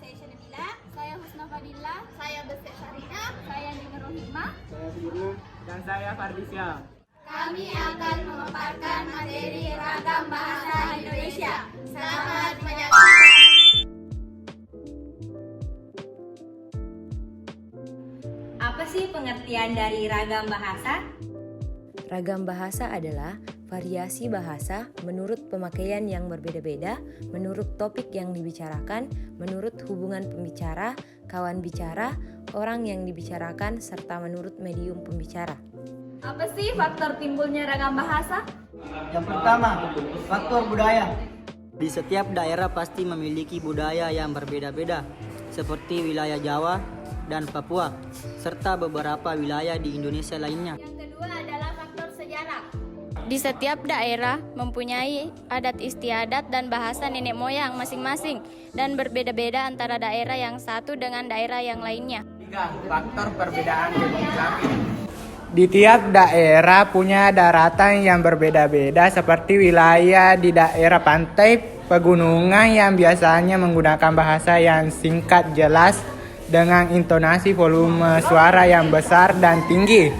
Saya Syanabila. Saya Husna Fadila. Saya Besek Sarina. Saya Nurul Hikmah. Saya Firman. Dan saya Fardisya. Kami akan memaparkan materi ragam bahasa Indonesia. Selamat menyaksikan. Apa sih pengertian dari ragam bahasa? Ragam bahasa adalah variasi bahasa menurut pemakaian yang berbeda-beda, menurut topik yang dibicarakan, menurut hubungan pembicara, kawan bicara, orang yang dibicarakan, serta menurut medium pembicara. Apa sih faktor timbulnya ragam bahasa? Yang pertama, faktor budaya. Di setiap daerah pasti memiliki budaya yang berbeda-beda, seperti wilayah Jawa dan Papua, serta beberapa wilayah di Indonesia lainnya. Yang kedua adalah faktor sejarah. Di setiap daerah mempunyai adat istiadat dan bahasa nenek moyang masing-masing dan berbeda-beda antara daerah yang satu dengan daerah yang lainnya. 3. Faktor perbedaan demografi. Di tiap daerah punya daratan yang berbeda-beda seperti wilayah di daerah pantai pegunungan yang biasanya menggunakan bahasa yang singkat jelas dengan intonasi volume suara yang besar dan tinggi.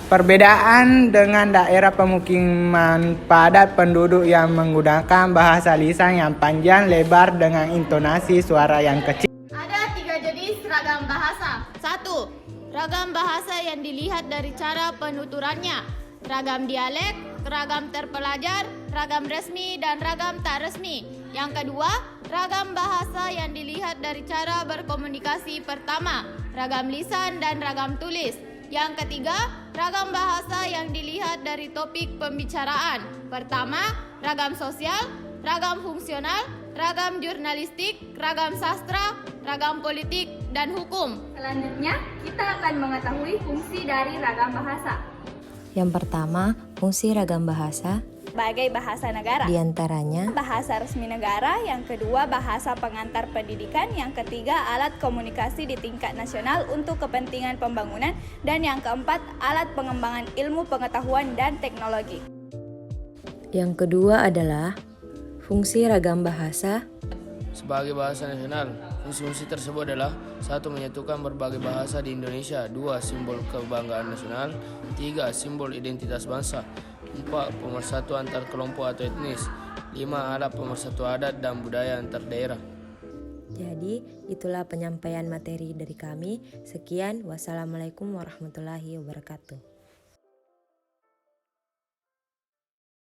Perbedaan dengan daerah pemukiman padat penduduk yang menggunakan bahasa lisan yang panjang lebar dengan intonasi suara yang kecil. Ada 3 jenis ragam bahasa. 1. Ragam bahasa yang dilihat dari cara penuturannya. Ragam dialek, ragam terpelajar, ragam resmi, dan ragam tak resmi. Yang kedua, ragam bahasa yang dilihat dari cara berkomunikasi. Pertama, ragam lisan dan ragam tulis. Yang ketiga, ragam bahasa yang dilihat dari topik pembicaraan. Pertama, ragam sosial, ragam fungsional, ragam jurnalistik, ragam sastra, ragam politik, dan hukum. Selanjutnya, kita akan mengetahui fungsi dari ragam bahasa. Yang pertama, fungsi ragam bahasa, sebagai bahasa negara. di antaranya Bahasa resmi negara, yang kedua bahasa pengantar pendidikan, yang ketiga alat komunikasi di tingkat nasional untuk kepentingan pembangunan, dan yang keempat alat pengembangan ilmu pengetahuan dan teknologi. Yang kedua adalah fungsi ragam bahasa sebagai bahasa nasional. Fungsi-fungsi tersebut adalah 1. Menyatukan berbagai bahasa di Indonesia. 2. Simbol kebanggaan nasional. 3. Simbol identitas bangsa. 4. Pemersatu antar kelompok atau etnis. 5. Alat pemersatu adat dan budaya antar daerah. Jadi, itulah penyampaian materi dari kami. Sekian, wassalamualaikum warahmatullahi wabarakatuh.